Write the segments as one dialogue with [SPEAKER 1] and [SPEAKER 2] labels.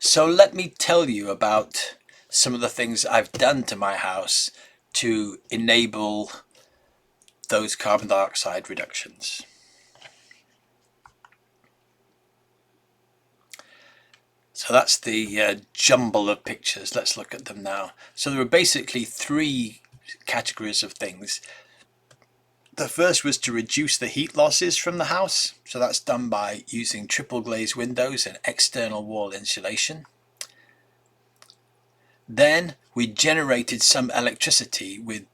[SPEAKER 1] So let me tell you about some of the things I've done to my house to enable those carbon dioxide reductions. So that's the jumble of pictures. Let's look at them now. So there are basically three categories of things. The first was to reduce the heat losses from the house. So that's done by using triple glazed windows and external wall insulation. Then we generated some electricity with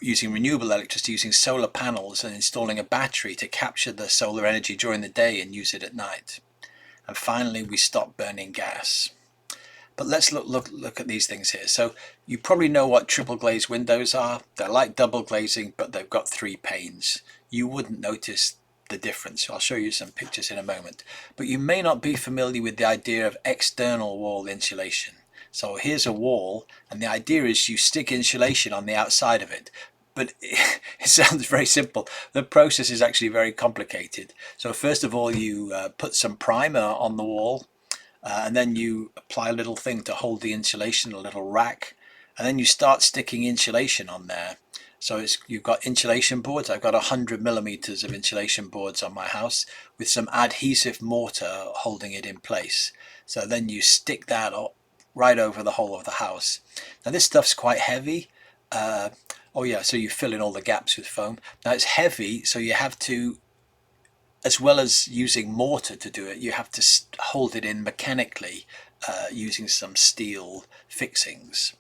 [SPEAKER 1] using renewable electricity, using solar panels and installing a battery to capture the solar energy during the day and use it at night. And finally, we stopped burning gas. But let's look at these things here. So you probably know what triple glazed windows are. They're like double glazing, but they've got 3 panes. You wouldn't notice the difference. I'll show you some pictures in a moment. But you may not be familiar with the idea of external wall insulation. So here's a wall, and the idea is you stick insulation on the outside of it. But it sounds very simple. The process is actually very complicated. So first of all, you put some primer on the wall, and then you apply a little thing to hold the insulation, a little rack, and then you start sticking insulation on there. So you've got insulation boards. I've got 100 millimeters of insulation boards on my house with some adhesive mortar holding it in place. So then you stick that up right over the whole of the house. Now this stuff's quite heavy. Oh yeah, so you fill in all the gaps with foam. Now it's heavy, so you have to, as well as using mortar to do it, you have to hold it in mechanically using some steel fixings.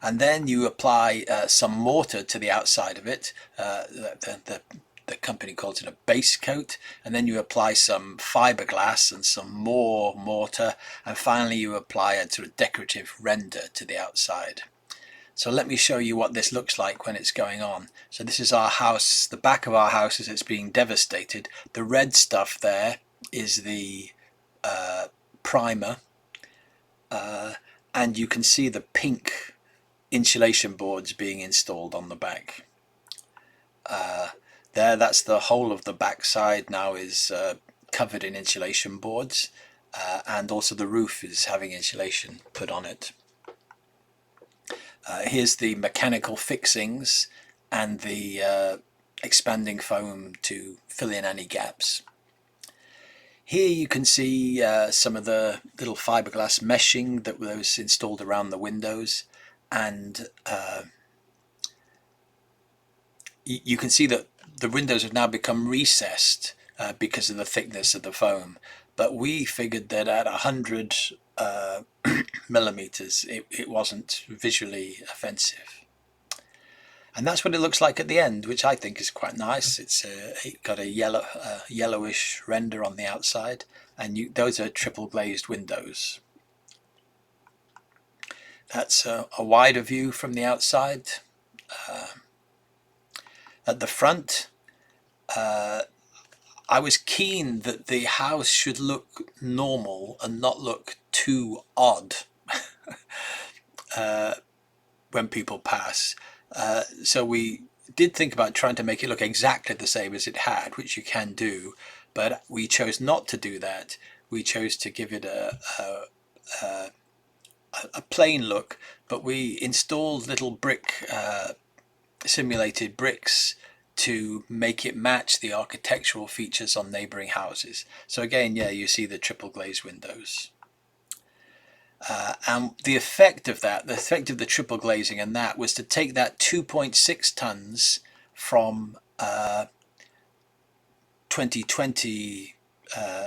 [SPEAKER 1] And then you apply some mortar to the outside of it. The company calls it a base coat, and then you apply some fiberglass and some more mortar, and finally you apply a sort of decorative render to the outside. So let me show you what this looks like when it's going on. So this is our house, the back of our house as it's being devastated. The red stuff there is the primer, and you can see the pink insulation boards being installed on the back. That's the whole of the back side now is covered in insulation boards, and also the roof is having insulation put on it. Here's the mechanical fixings and the expanding foam to fill in any gaps. Here you can see some of the little fiberglass meshing that was installed around the windows, and you can see that the windows have now become recessed because of the thickness of the foam. But we figured that at 100 millimeters it wasn't visually offensive. And that's what it looks like at the end, which I think is quite nice. It's got a yellowish render on the outside, and those are triple glazed windows. That's a wider view from the outside. At the front, I was keen that the house should look normal and not look too odd when people pass. So we did think about trying to make it look exactly the same as it had, which you can do, but we chose not to do that. We chose to give it a plain look, but we installed little brick simulated bricks to make it match the architectural features on neighboring houses. So again, yeah, you see the triple glazed windows. And the effect of that, the effect of the triple glazing and that was to take that 2.6 tons from 2020,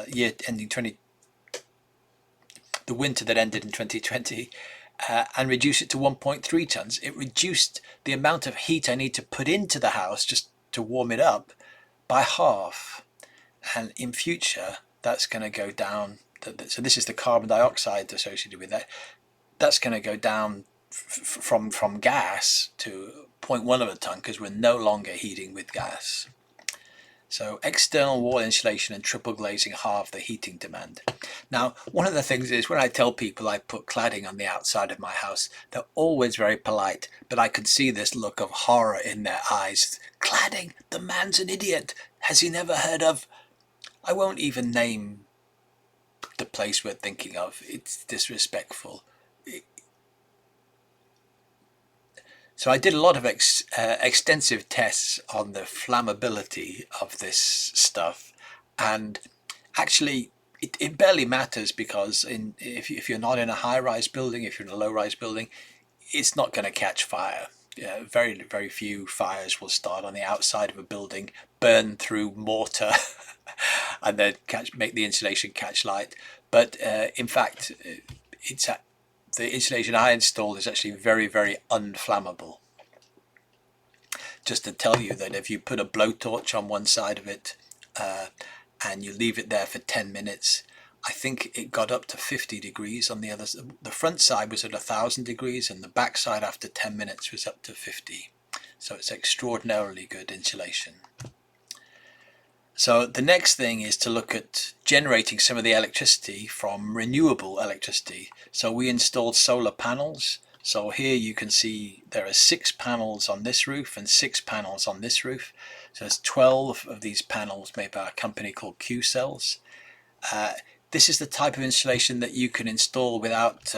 [SPEAKER 1] year ending 20, the winter that ended in 2020, and reduce it to 1.3 tons. It reduced the amount of heat I need to put into the house just to warm it up by half. And in future, that's going to go down. So this is the carbon dioxide associated with that. That's going to go down from gas to 0.1 of a ton because we're no longer heating with gas. So external wall insulation and triple glazing halve the heating demand. Now, one of the things is when I tell people I put cladding on the outside of my house, they're always very polite, but I could see this look of horror in their eyes. Cladding? The man's an idiot. Has he never heard of... I won't even name the place we're thinking of. It's disrespectful. So I did a lot of extensive tests on the flammability of this stuff, and actually it barely matters, because if you're not in a high-rise building, if you're in a low-rise building, it's not going to catch fire. Very few fires will start on the outside of a building, burn through mortar, and then make the insulation catch light. But in fact, the insulation I installed is actually very unflammable. Just to tell you that if you put a blowtorch on one side of it and you leave it there for 10 minutes, I think it got up to 50 degrees on the other. The front side was at 1,000 degrees, and the back side after 10 minutes was up to 50. So it's extraordinarily good insulation. So the next thing is to look at generating some of the electricity from renewable electricity. So we installed solar panels. So here you can see there are 6 panels on this roof and 6 panels on this roof. So there's 12 of these panels made by a company called Q-Cells. This is the type of installation that you can install without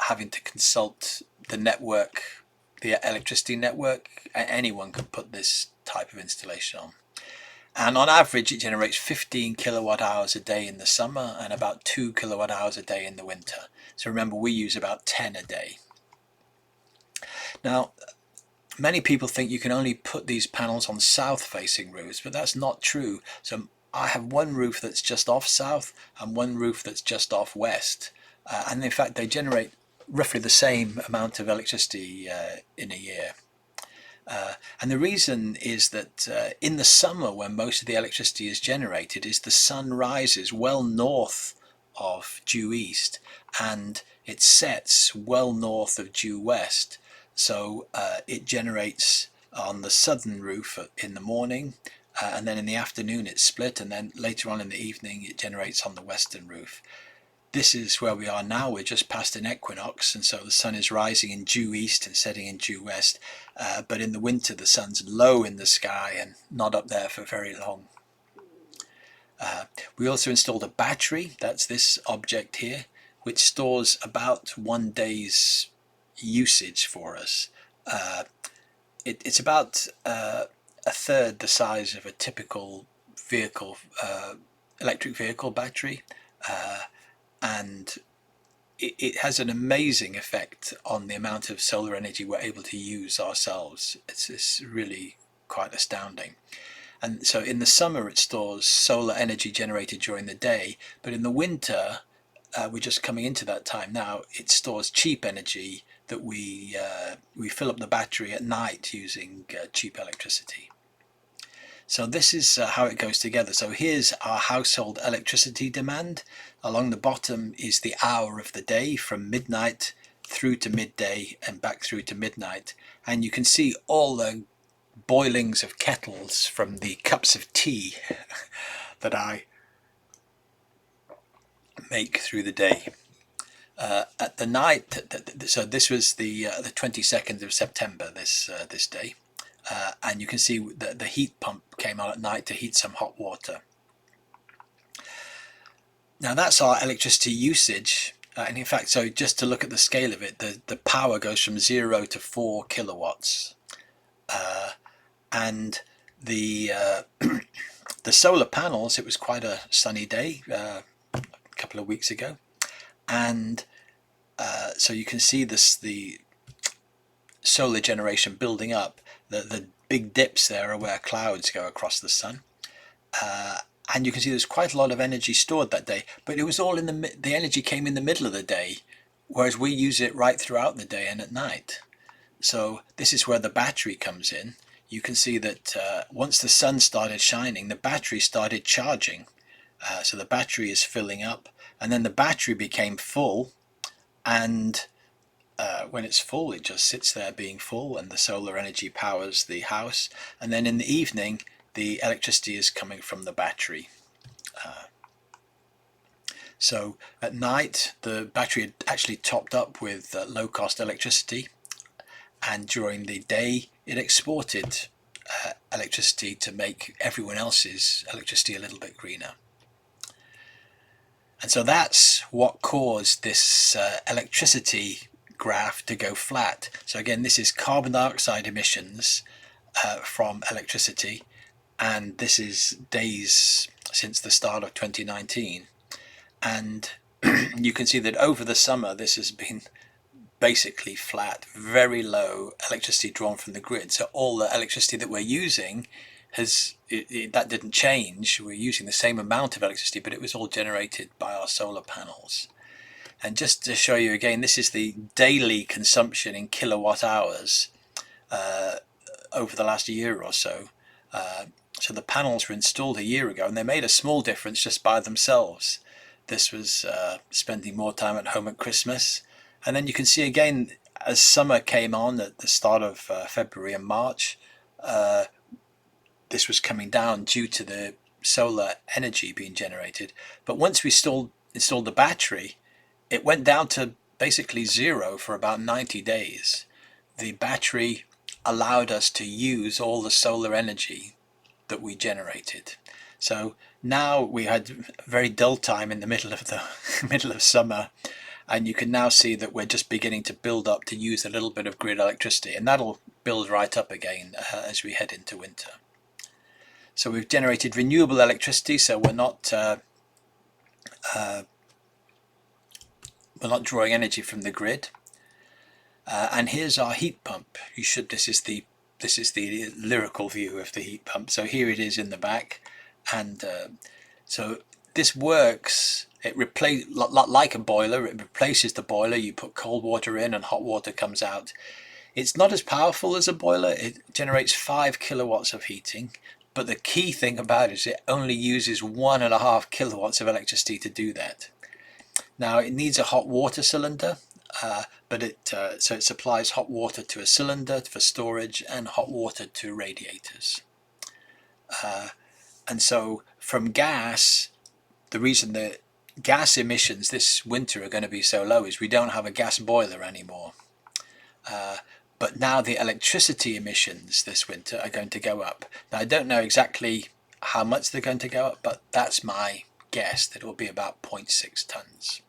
[SPEAKER 1] having to consult the network, the electricity network. Anyone can put this type of installation on. And on average, it generates 15 kilowatt hours a day in the summer and about 2 kilowatt hours a day in the winter. So remember, we use about 10 a day. Now, many people think you can only put these panels on south-facing roofs, but that's not true. So I have one roof that's just off south and one roof that's just off west. And in fact, they generate roughly the same amount of electricity in a year. And the reason is that in the summer, when most of the electricity is generated, is the sun rises well north of due east and it sets well north of due west. So it generates on the southern roof in the morning, and then in the afternoon it's split, and then later on in the evening it generates on the western roof. This is where we are now. We're just past an equinox, and so the sun is rising in due east and setting in due west. But in the winter, the sun's low in the sky and not up there for very long. We also installed a battery. That's this object here, which stores about 1 day's usage for us. It's about a third the size of a typical vehicle, electric vehicle battery. And it has an amazing effect on the amount of solar energy we're able to use ourselves. It's really quite astounding. And so in the summer it stores solar energy generated during the day, but in the winter, we're just coming into that time now, it stores cheap energy that we fill up the battery at night using cheap electricity. So this is how it goes together. So here's our household electricity demand. Along the bottom is the hour of the day from midnight through to midday and back through to midnight. And you can see all the boilings of kettles from the cups of tea that I make through the day. At the night, so this was the 22nd of September, this day. And you can see that the heat pump came on at night to heat some hot water. Now that's our electricity usage, and in fact, so just to look at the scale of it, the power goes from 0 to 4 kilowatts, and the the solar panels. It was quite a sunny day a couple of weeks ago, and so you can see the solar generation building up. The big dips there are where clouds go across the sun, and you can see there's quite a lot of energy stored that day, but it was all in the energy came in the middle of the day, whereas we use it right throughout the day and at night. So this is where the battery comes in. You can see that once the sun started shining, the battery started charging. So the battery is filling up, and then the battery became full, and when it's full, it just sits there being full, and the solar energy powers the house. And then in the evening, the electricity is coming from the battery. So at night, the battery had actually topped up with low-cost electricity, and during the day, it exported electricity to make everyone else's electricity a little bit greener. And so that's what caused this electricity graph to go flat. So again, this is carbon dioxide emissions from electricity, and this is days since the start of 2019. And you can see that over the summer this has been basically flat, very low electricity drawn from the grid. So all the electricity that we're using that didn't change. We're using the same amount of electricity, but it was all generated by our solar panels. And just to show you again, this is the daily consumption in kilowatt hours over the last year or so. So the panels were installed a year ago, and they made a small difference just by themselves. This was spending more time at home at Christmas. And then you can see again, as summer came on at the start of February and March, this was coming down due to the solar energy being generated. But once we installed the battery, it went down to basically zero for about 90 days. The battery allowed us to use all the solar energy that we generated. So now we had very dull time in the middle of the middle of summer, and you can now see that we're just beginning to build up to use a little bit of grid electricity, and that'll build right up again as we head into winter. So we've generated renewable electricity, so we're not drawing energy from the grid. And here's our heat pump. This is the lyrical view of the heat pump. So here it is in the back, and so this works. It like a boiler. It replaces the boiler. You put cold water in, and hot water comes out. It's not as powerful as a boiler. It generates 5 kilowatts of heating. But the key thing about it is it only uses 1.5 kilowatts of electricity to do that. Now it needs a hot water cylinder, but so it supplies hot water to a cylinder for storage and hot water to radiators. And so from gas, the reason that gas emissions this winter are going to be so low is we don't have a gas boiler anymore. But now the electricity emissions this winter are going to go up. Now I don't know exactly how much they're going to go up, but that's my guess that it will be about 0.6 tons.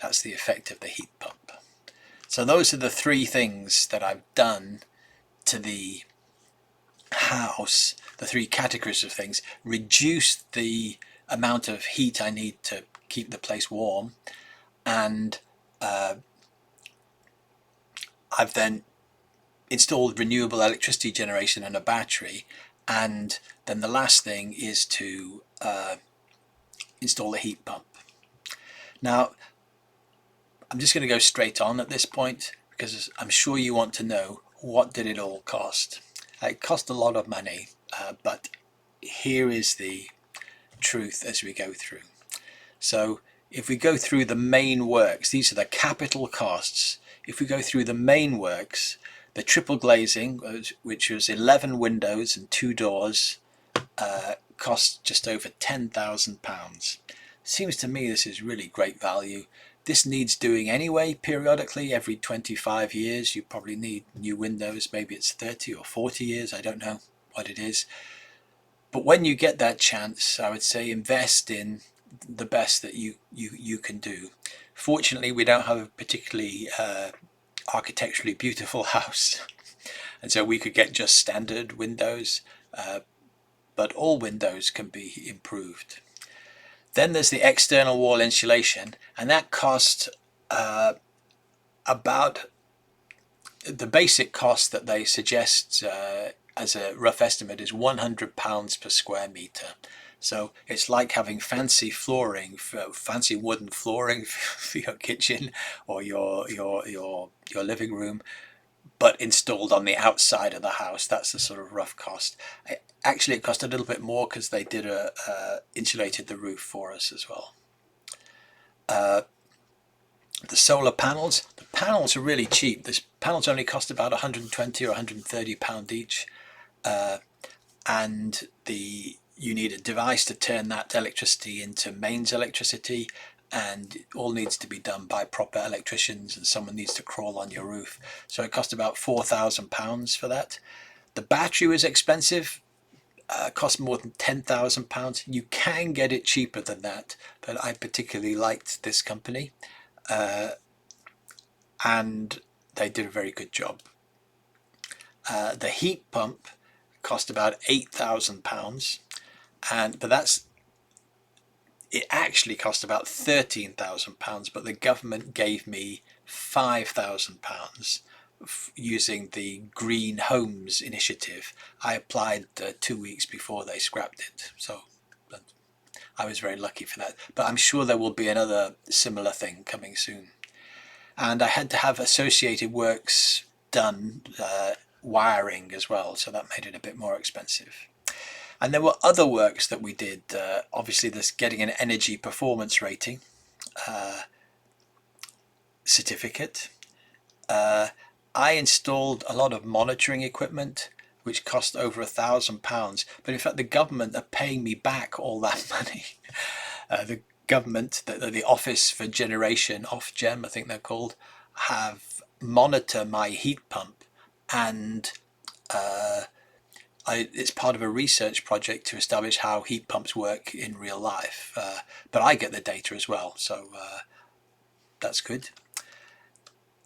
[SPEAKER 1] That's the effect of the heat pump. So those are the three things that I've done to the house, the three categories of things. Reduce the amount of heat I need to keep the place warm, and I've then installed renewable electricity generation and a battery, and then the last thing is to install a heat pump. Now I'm just going to go straight on at this point, because I'm sure you want to know, what did it all cost? It cost a lot of money, but here is the truth as we go through. So if we go through the main works, these are the capital costs. If we go through the main works, the triple glazing, which was 11 windows and 2 doors, cost just over £10,000. Seems to me this is really great value. This needs doing anyway periodically. Every 25 years you probably need new windows. Maybe it's 30 or 40 years, I don't know what it is. But when you get that chance, I would say invest in the best that you can do. Fortunately, we don't have a particularly architecturally beautiful house, and so we could get just standard windows, but all windows can be improved. Then there's the external wall insulation, and that cost about the basic cost that they suggest as a rough estimate is £100 per square metre. So it's like having fancy flooring, fancy wooden flooring for your kitchen or your living room, but installed on the outside of the house. That's the sort of rough cost. Actually, it cost a little bit more because they did insulated the roof for us as well. The solar panels. The panels are really cheap. The panels only cost about £120 or £130 each, and you need a device to turn that electricity into mains electricity, and it all needs to be done by proper electricians, and someone needs to crawl on your roof. So it cost about £4,000 for that. The battery was expensive. cost more than £10,000. You can get it cheaper than that, but I particularly liked this company, and they did a very good job. The heat pump cost about £8,000, but it actually cost about £13,000, but the government gave me £5,000 using the Green Homes initiative. I applied 2 weeks before they scrapped it, so I was very lucky for that. But I'm sure there will be another similar thing coming soon. And I had to have associated works done, wiring as well, so that made it a bit more expensive. And there were other works that we did. Obviously, there's getting an energy performance rating certificate. I installed a lot of monitoring equipment, which cost over £1,000. But in fact, the government are paying me back all that money. The government, the Office for Generation, Ofgem, I think they're called, have monitor my heat pump, and it's part of a research project to establish how heat pumps work in real life. But I get the data as well, so that's good.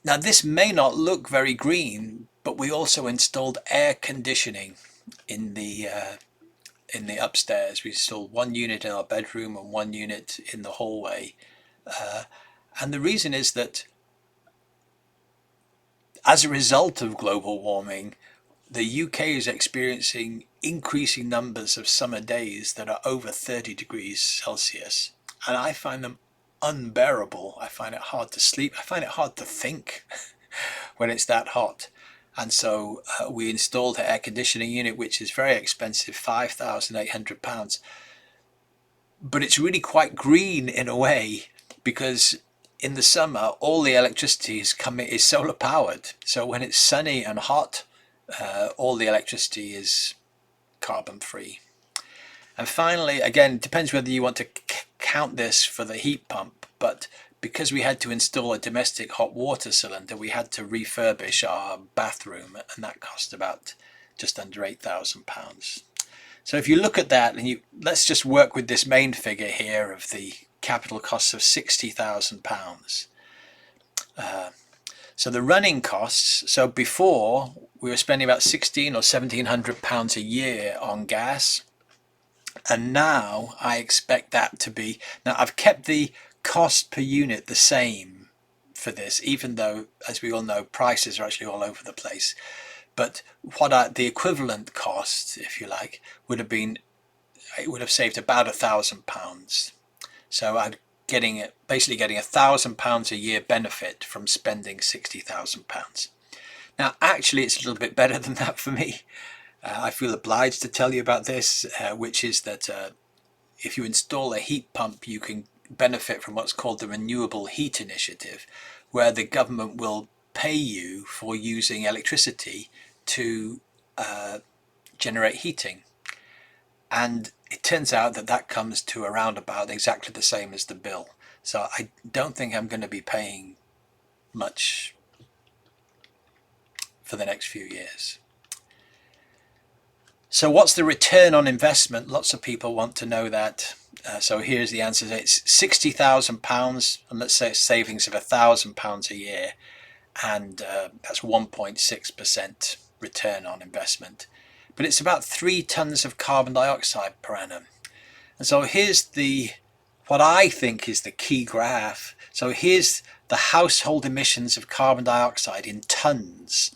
[SPEAKER 1] Now, this may not look very green, but we also installed air conditioning in the upstairs. We installed one unit in our bedroom and one unit in the hallway. And the reason is that as a result of global warming, the UK is experiencing increasing numbers of summer days that are over 30 degrees Celsius. And I find them unbearable. I find it hard to sleep. I find it hard to think when it's that hot. And so we installed an air conditioning unit, which is very expensive, £5,800. But it's really quite green in a way, because in the summer all the electricity is solar powered. So when it's sunny and hot, all the electricity is carbon free. And finally, again, it depends whether you want to count this for the heat pump, but because we had to install a domestic hot water cylinder, we had to refurbish our bathroom, and that cost about just under £8,000. So if you look at that, and let's just work with this main figure here of the capital costs of £60,000. So the running costs, so before we were spending about £1,600 or £1,700 a year on gas, and now I expect that to be, now I've kept the cost per unit the same for this, even though, as we all know, prices are actually all over the place. But the equivalent cost, if you like, would have been, it would have saved about £1,000. So I'm basically getting £1,000 a year benefit from spending £60,000. Now, actually, it's a little bit better than that for me. I feel obliged to tell you about this, which is that if you install a heat pump, you can benefit from what's called the Renewable Heat Initiative, where the government will pay you for using electricity to generate heating. And it turns out that that comes to around about exactly the same as the bill. So I don't think I'm going to be paying much for the next few years. So what's the return on investment? Lots of people want to know that. So here's the answer. It's £60,000, and let's say it's savings of £1,000 a year, and that's 1.6% return on investment. But it's about 3 tons of carbon dioxide per annum. And so here's what I think is the key graph. So here's the household emissions of carbon dioxide in tons.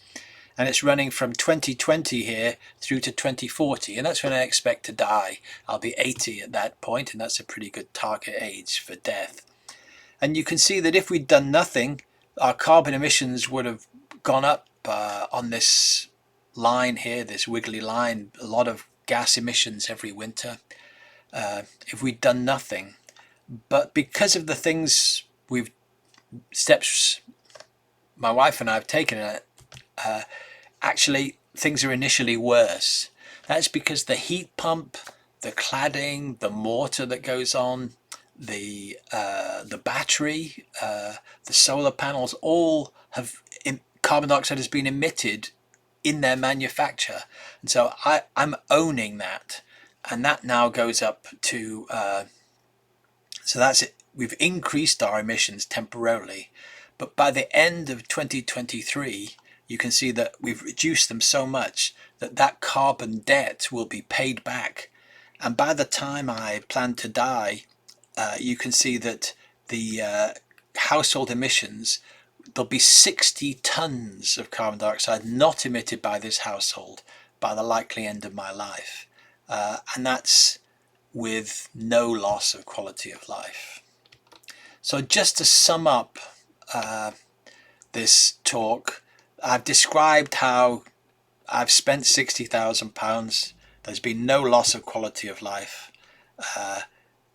[SPEAKER 1] And it's running from 2020 here through to 2040, and that's when I expect to die. I'll be 80 at that point, and that's a pretty good target age for death. And you can see that if we'd done nothing, our carbon emissions would have gone up on this line here, this wiggly line, a lot of gas emissions every winter if we'd done nothing. But because of the steps my wife and I have taken, actually things are initially worse. That's because the heat pump, the cladding, the mortar that goes on, the battery, the solar panels, all have carbon dioxide has been emitted in their manufacture. And so I'm owning that, and that now goes up to so that's it. We've increased our emissions temporarily, but by the end of 2023 you can see that we've reduced them so much that that carbon debt will be paid back. And by the time I plan to die, you can see that the household emissions, there'll be 60 tons of carbon dioxide not emitted by this household by the likely end of my life. And that's with no loss of quality of life. So just to sum up this talk, I've described how I've spent £60,000. There's been no loss of quality of life.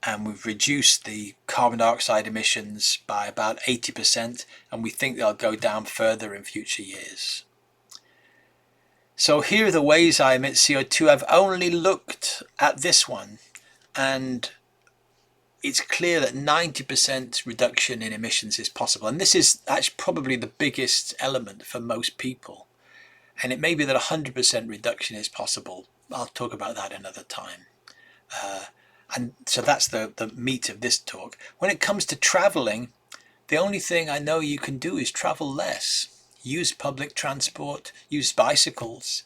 [SPEAKER 1] And we've reduced the carbon dioxide emissions by about 80%, and we think they'll go down further in future years. So here are the ways I emit CO2. I've only looked at this one, and it's clear that 90% reduction in emissions is possible. And this is actually probably the biggest element for most people. And it may be that 100% reduction is possible. I'll talk about that another time. And so that's the meat of this talk. When it comes to traveling, the only thing I know you can do is travel less. Use public transport, use bicycles.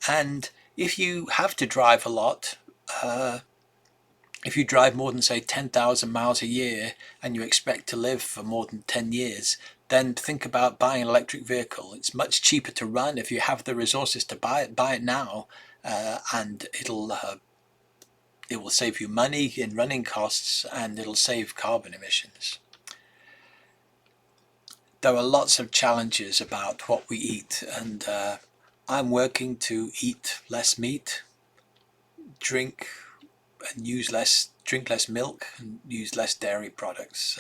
[SPEAKER 1] And if you have to drive a lot, if you drive more than, say, 10,000 miles a year and you expect to live for more than 10 years, then think about buying an electric vehicle. It's much cheaper to run if you have the resources to buy it now, and it will save you money in running costs, and it'll save carbon emissions. There are lots of challenges about what we eat, and I'm working to eat less meat, drink less milk, and use less dairy products.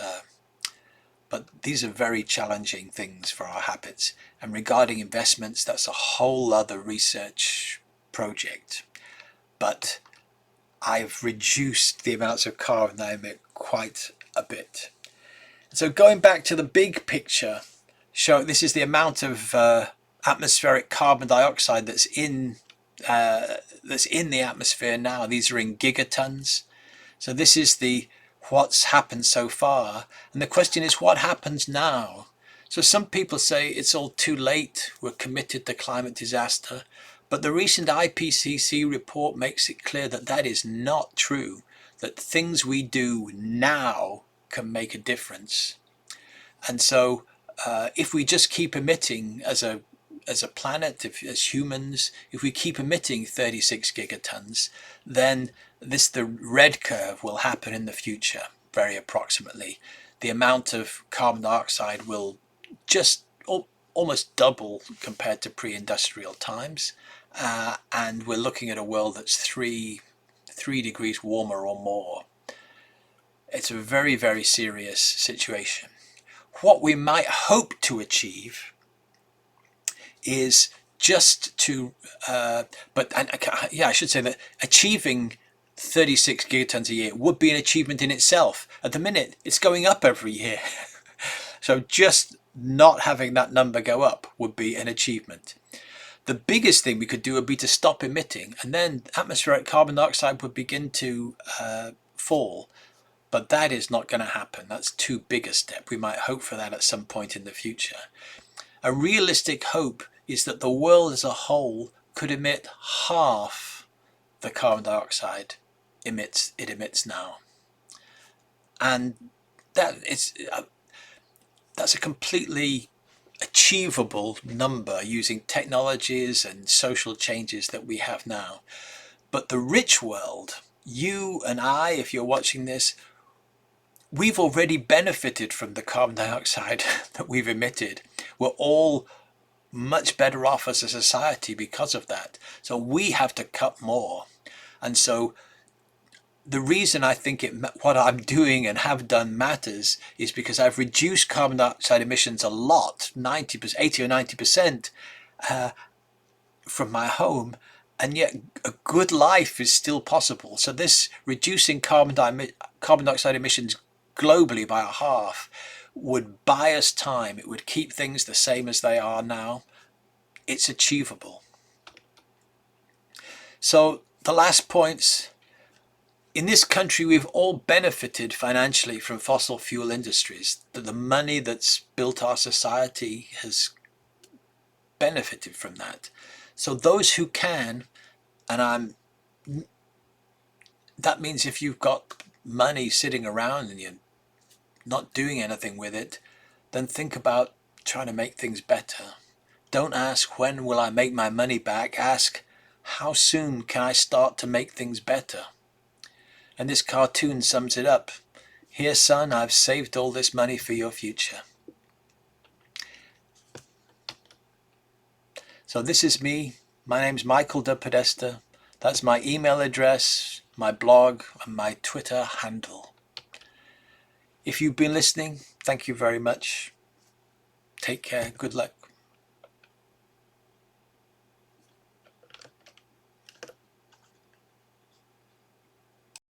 [SPEAKER 1] But these are very challenging things for our habits. And regarding investments, that's a whole other research project. But I've reduced the amounts of carbon I emit quite a bit. So going back to the big picture, this is the amount of atmospheric carbon dioxide that's in the atmosphere now. These are in gigatons. So this is what's happened so far. And the question is, what happens now? So some people say it's all too late, we're committed to climate disaster. But the recent IPCC report makes it clear that that is not true, that things we do now can make a difference. And so if we just keep emitting as a planet, as humans, if we keep emitting 36 gigatons, then the red curve will happen in the future, very approximately. The amount of carbon dioxide will just almost double compared to pre-industrial times. And we're looking at a world that's 3 degrees warmer or more. It's a very, very serious situation. What we might hope to achieve is just to, I should say that achieving 36 gigatons a year would be an achievement in itself. At the minute, it's going up every year. So just not having that number go up would be an achievement. The biggest thing we could do would be to stop emitting, and then atmospheric carbon dioxide would begin to fall. But that is not going to happen. That's too big a step. We might hope for that at some point in the future. A realistic hope is that the world as a whole could emit half the carbon dioxide it emits now. And that's a completely achievable number using technologies and social changes that we have now. But the rich world, you and I, if you're watching this, we've already benefited from the carbon dioxide that we've emitted. We're all much better off as a society because of that. So we have to cut more. And so the reason I think what I'm doing and have done matters is because I've reduced carbon dioxide emissions a lot, 90%, 80 or 90% from my home, and yet a good life is still possible. So this reducing carbon dioxide emissions globally by a half would buy us time. It would keep things the same as they are now. it's achievable. So the last points, in this country we've all benefited financially from fossil fuel industries. The money that's built our society has benefited from that. So those who can, and that means if you've got money sitting around and you're not doing anything with it, then think about trying to make things better. Don't ask, when will I make my money back? Ask, how soon can I start to make things better? And this cartoon sums it up. Here, son, I've saved all this money for your future. So this is me. My name's Michael de Podesta. That's my email address, my blog, and my Twitter handle. If you've been listening, thank you very much. Take care. Good luck.